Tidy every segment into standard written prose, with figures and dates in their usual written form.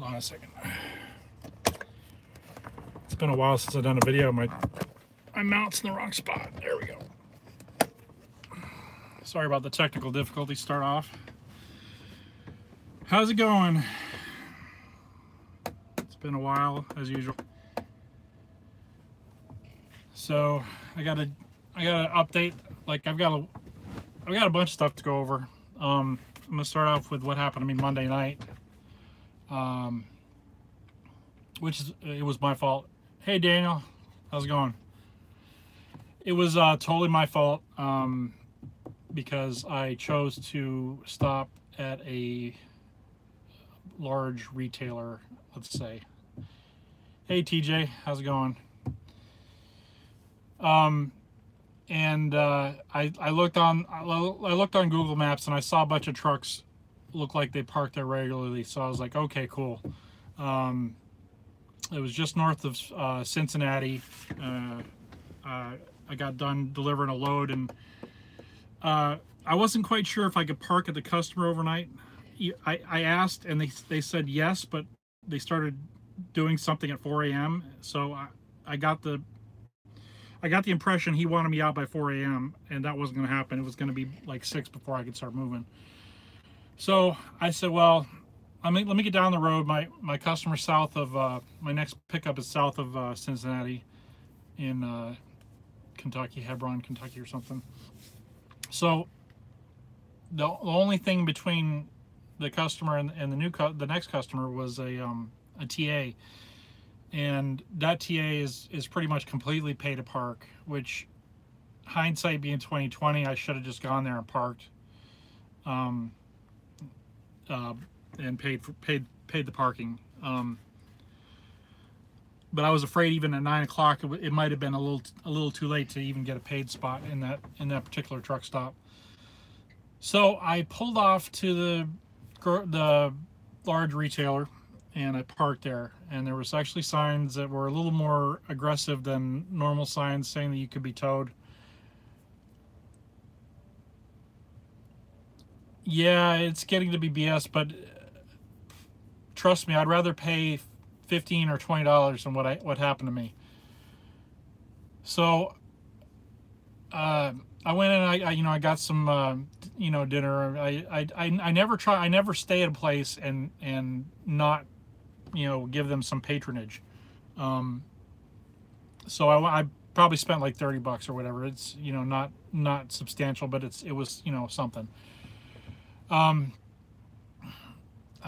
on a second. It's been a while since I've done a video. My mount's in the wrong spot. There we go. Sorry about the technical difficulties. Start off. How's it going? It's been a while, as usual. So I got to update. Like I've got a bunch of stuff to go over. I'm gonna start off with what happened to me Monday night, it was my fault. Hey Daniel, how's it going? It was totally my fault because I chose to stop at a large retailer, let's say. Hey TJ, how's it going? And I looked on Google Maps and I saw a bunch of trucks look like they parked there regularly. So I was like, okay, cool. It was just north of Cincinnati. I got done delivering a load, and I wasn't quite sure if I could park at the customer overnight. I asked, and they said yes, but they started doing something at 4 a.m. So I got the impression he wanted me out by 4 a.m. and that wasn't going to happen. It was going to be like 6 before I could start moving. So I said, well, let me get down the road. My customer south of my next pickup is south of Cincinnati in Kentucky, Hebron, Kentucky or something. So the only thing between the customer and the next customer was a TA. And that TA is pretty much completely pay to park, which, hindsight being 2020, I should have just gone there and parked, and paid the parking. But I was afraid even at 9 o'clock it might have been a little too late to even get a paid spot in that particular truck stop. So I pulled off to the large retailer. And I parked there, and there was actually signs that were a little more aggressive than normal signs saying that you could be towed. Yeah, it's getting to be BS, but trust me, I'd rather pay $15 or $20 than what happened to me. So I went in, I got some dinner. I never stay at a place and not give them some patronage. So I probably spent like $30 or whatever. It's not substantial, but it was something. I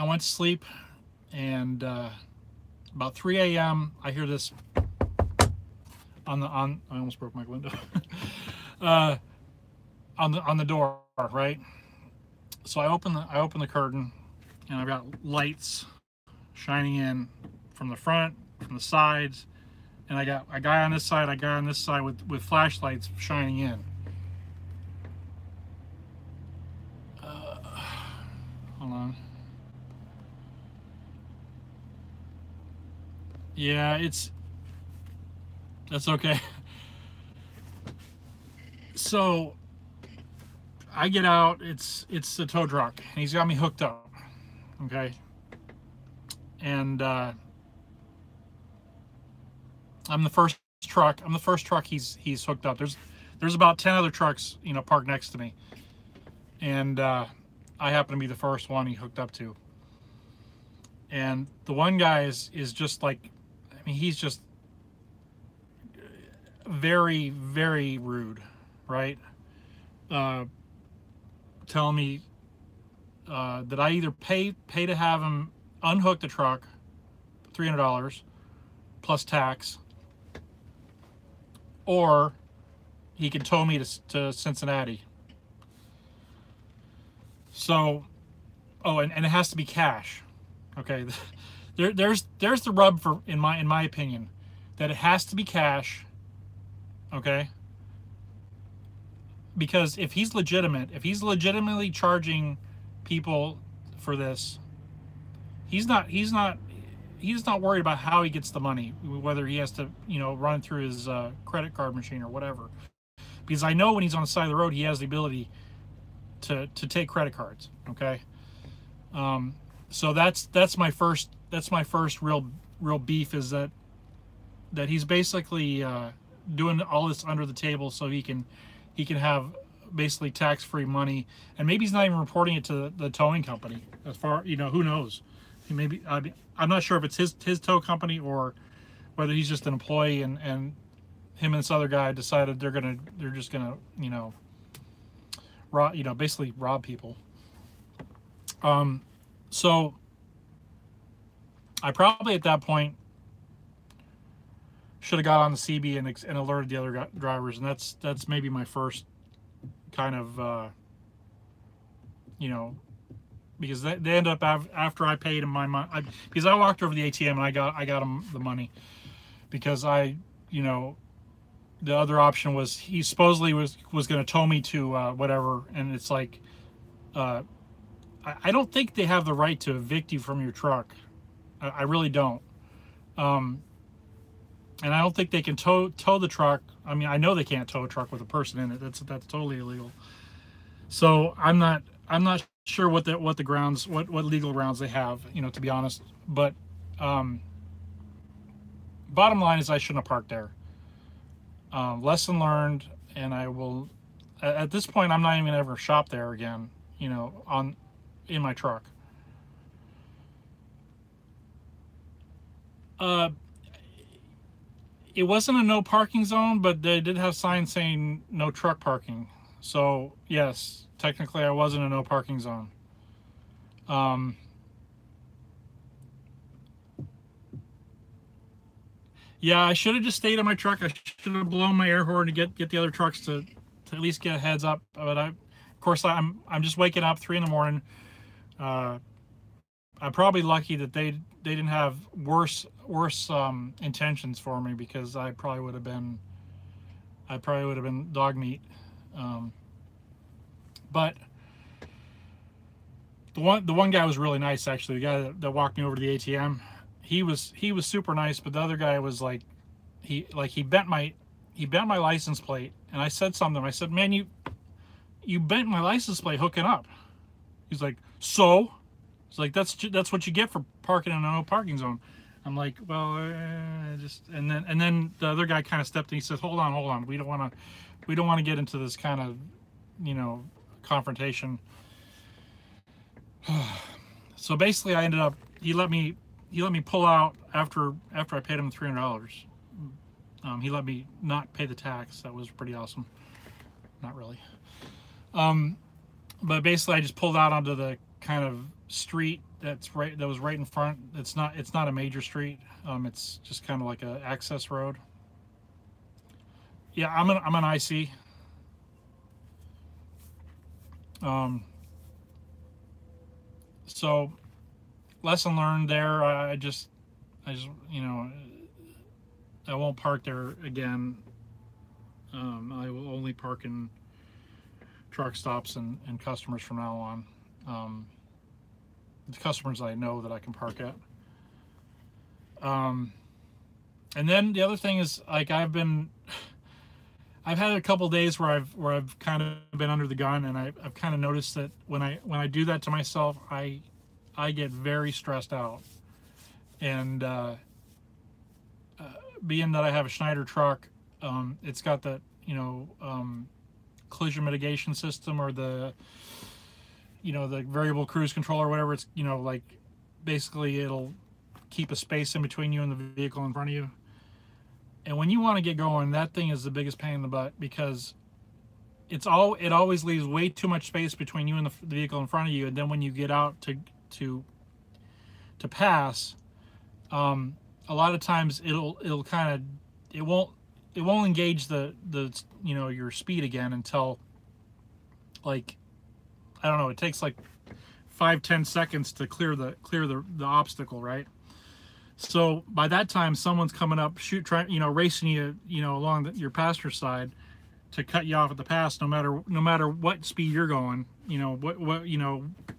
went to sleep, and about 3 a.m. I hear this I almost broke my window. on the door, right? So I open the curtain, and I've got lights shining in from the front, from the sides, and I got a guy on this side, a guy on this side with flashlights shining in. Hold on. Yeah, that's okay. So I get out, it's the tow truck, and he's got me hooked up, okay? And I'm the first truck he's hooked up. There's about 10 other trucks, parked next to me. And I happen to be the first one he hooked up to. And the one guy is just like, he's just very, very rude, right? Telling me that I either pay to have him unhook the truck, $300 plus tax, or he can tow me to Cincinnati. So, and it has to be cash. Okay, there's the rub in my opinion, that it has to be cash. Okay, because if he's legitimately charging people for this, he's not worried about how he gets the money, whether he has to run through his credit card machine or whatever. Because I know when he's on the side of the road, he has the ability to take credit cards. Okay, so that's my first that's my first real beef, is that he's basically doing all this under the table so he can have basically tax-free money, and maybe he's not even reporting it to the towing company. As far, who knows? He maybe, I'm not sure if it's his tow company or whether he's just an employee, and him and this other guy decided they're just gonna basically rob people. So I probably at that point should have got on the CB and alerted the other drivers, and that's maybe my first kind of because they end up after I paid him my money, because I walked over the ATM and I got him the money, because the other option was he supposedly was going to tow me to whatever, and it's like I don't think they have the right to evict you from your truck. I really don't. And I don't think they can tow the truck. I mean, I know they can't tow a truck with a person in it. That's totally illegal. So I'm not sure what the grounds, what legal grounds they have, to be honest. But bottom line is I shouldn't have parked there. Lesson learned, and I will. At this point, I'm not even gonna ever shop there again. In my truck. It wasn't a no parking zone, but they did have signs saying no truck parking. So yes, technically I was in a no parking zone. Yeah, I should have just stayed in my truck. I should have blown my air horn to get the other trucks to at least get a heads up. But of course, I'm just waking up 3 in the morning. I'm probably lucky that they didn't have worse intentions for me, because I probably would have been dog meat. But the one guy was really nice, actually. The guy that walked me over to the ATM, he was super nice. But the other guy was like, he bent my license plate, and I said something. I said, "Man, you bent my license plate hooking up." He's like, "So?" It's like, that's what you get for parking in a no parking zone. I'm like, well, and then the other guy kind of stepped in. He said, hold on, we don't want to get into this kind of confrontation. So basically, I ended up, he let me pull out after I paid him $300. He let me not pay the tax. That was pretty awesome. Not really. But basically, I just pulled out onto the kind of street that was right in front. It's not a major street. It's just kind of like a access road. Yeah, I'm an IC. So lesson learned there. I just I won't park there again. I will only park in truck stops and customers from now on. The customers I know that I can park at. And then the other thing is, like, I've had a couple days where I've kind of been under the gun, and I've kind of noticed that when I do that to myself, I get very stressed out. And being that I have a Schneider truck, it's got that collision mitigation system, or the the variable cruise control, or whatever. It's like, basically it'll keep a space in between you and the vehicle in front of you. And when you want to get going, that thing is the biggest pain in the butt, because it always leaves way too much space between you and the vehicle in front of you. And then when you get out to pass, a lot of times it won't engage the your speed again until, like, I don't know, it takes like 5-10 seconds to clear the obstacle, right? So by that time, someone's coming up, racing you, along your passenger side to cut you off at the pass, no matter what speed you're going.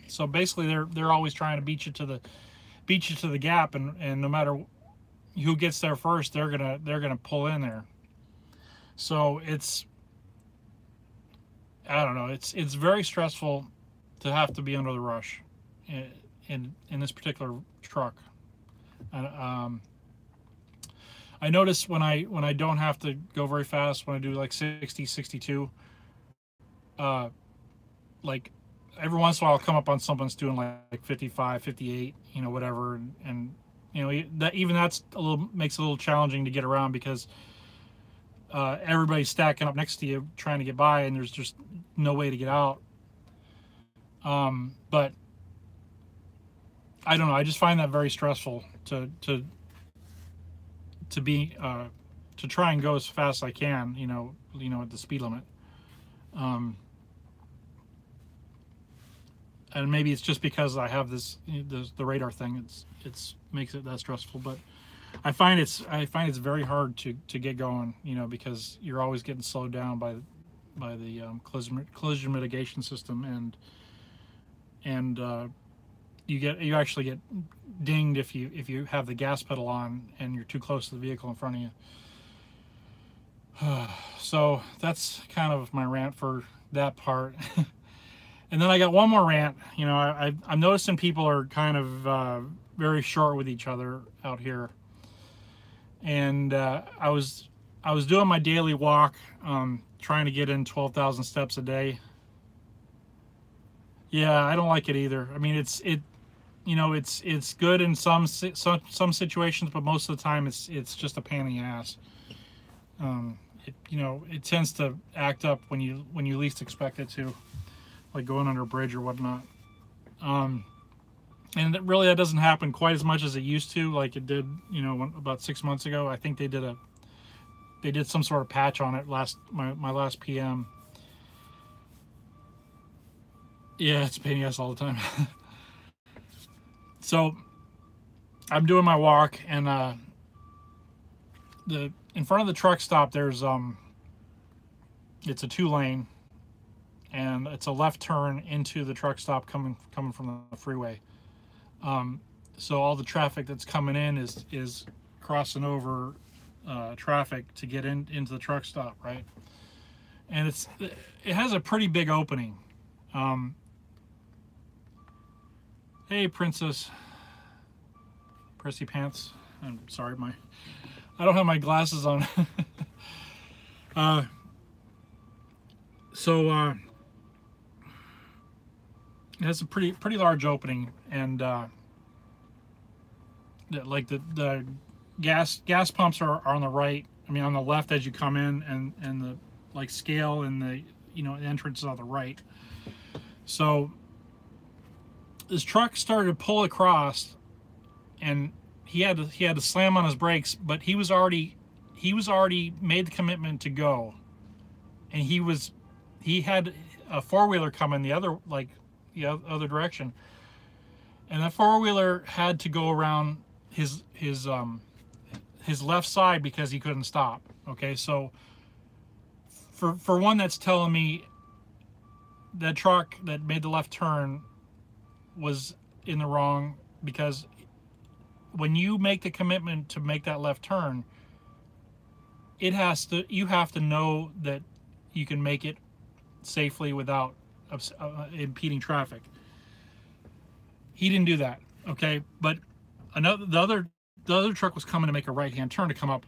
So basically, they're always trying to beat you to the gap, and no matter who gets there first, they're gonna pull in there. So I don't know, it's very stressful to have to be under the rush in this particular truck. Um, I notice when I don't have to go very fast, when I do like 60, 62, uh, like every once in a while I'll come up on someone's doing like 55, 58, whatever, and that even that's a little makes it a little challenging to get around because everybody's stacking up next to you trying to get by, and there's just no way to get out. But I don't know. I just find that very stressful to be to try and go as fast as I can. At the speed limit. Um, and maybe it's just because I have the radar thing. It's makes it that stressful. But I find it's very hard to get going. Because you're always getting slowed down by the collision mitigation system, and you actually get dinged if you have the gas pedal on and you're too close to the vehicle in front of you. So that's kind of my rant for that part. And then I got one more rant. I'm noticing people are kind of very short with each other out here. And I was doing my daily walk, trying to get in 12,000 steps a day. Yeah, I don't like it either. I mean, it's good in some situations, but most of the time it's just a pain in the ass. It tends to act up when you least expect it to, like going under a bridge or whatnot. And that doesn't happen quite as much as it used to, like it did, about 6 months ago. I think they did some sort of patch on it my last PM. Yeah, it's a pain in the ass all the time. So I'm doing my walk, and in front of the truck stop there's it's a 2-lane, and it's a left turn into the truck stop coming from the freeway. So all the traffic that's coming in is crossing over traffic to get into the truck stop, right? And it has a pretty big opening. Hey, Princess Pressy Pants. I'm sorry, I don't have my glasses on. So it has a pretty large opening, and like the gas pumps are on the right. I mean, on the left as you come in, and the like scale and the entrance is on the right. So this truck started to pull across, and he had to slam on his brakes, but he was already made the commitment to go, and he had a 4-wheeler coming the other direction, and that 4-wheeler had to go around his left side because he couldn't stop. Okay, so for one, that's telling me that truck that made the left turn was in the wrong, because when you make the commitment to make that left turn, you have to know that you can make it safely without impeding traffic. He didn't do that, okay? But the other truck was coming to make a right-hand turn to come up,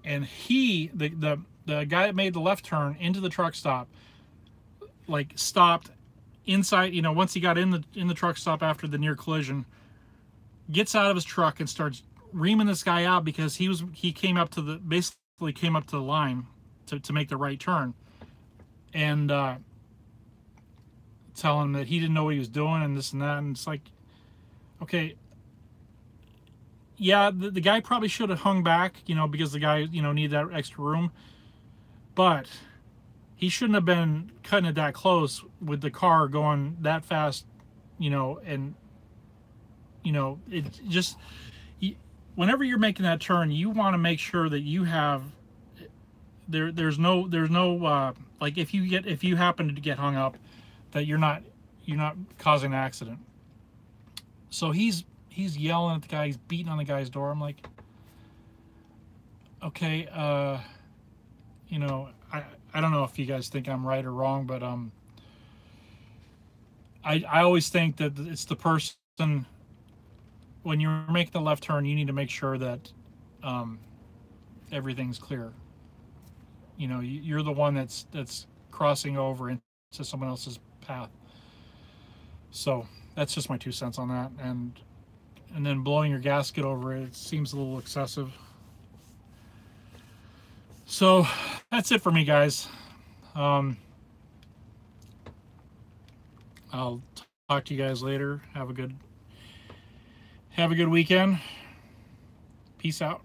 and the guy that made the left turn into the truck stop, like, stopped inside. Once he got in the truck stop after the near collision, gets out of his truck and starts reaming this guy out because he came up to the line to make the right turn, and telling him that he didn't know what he was doing and this and that. And it's like, okay, yeah, the guy probably should have hung back, because the guy needed that extra room, but he shouldn't have been cutting it that close with the car going that fast, and it just, whenever you're making that turn, you want to make sure that you have there's no like, if you happen to get hung up, that you're not causing an accident. So he's yelling at the guy, he's beating on the guy's door. I'm like, okay, I don't know if you guys think I'm right or wrong, but I always think that it's the person when you're making the left turn, you need to make sure that everything's clear. You know, you're the one that's crossing over into someone else's path. So that's just my 2 cents on that. And then blowing your gasket over it seems a little excessive. So that's it for me, guys. I'll talk to you guys later. Have a good weekend. Peace out.